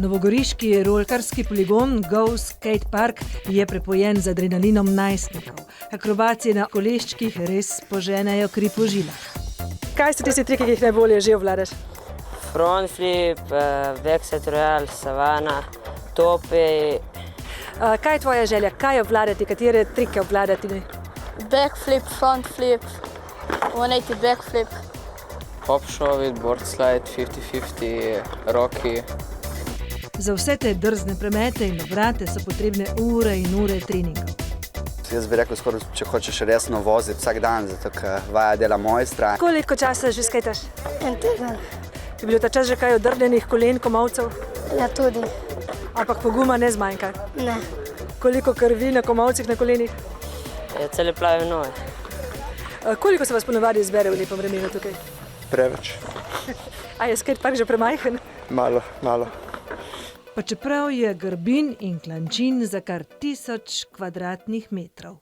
Novogoriški rolkarski poligon Go Skate Park je prepojen z adrenalinom najstnikov. Akrobacije na koleščkih res poženejo kri po žilah. Kaj so tisti triki, ki jih najbolje že obvladaš? Front flip, backside royal, savana, topi. Kaj je tvoja želja? Kaj obvladati? Katere trike obvladati? Backflip, front flip, 180 backflip. Hop shove, board slide, 50-50, roki. Za vse te drzne premete in obrate so potrebne ure in ure treningov. Jaz bi rekel, skoraj, če hočeš resno voziti vsak dan, zato ker vaja dela mojstra. Koliko časa že skejtaš? En teden. Je bilo ta čas že kaj odrgnjenih kolen, komolcev? Ja, tudi. Ampak poguma ne zmanjka? Ne. Koliko krvi na komolcih, na kolenih? Cele plave noge. Koliko se vas ponavadi zbere v lepem vremenu tukaj? Preveč. A je skatepark že premajhen? Malo. Pa čeprav je grbin in klančin za kar 1000 kvadratnih metrov.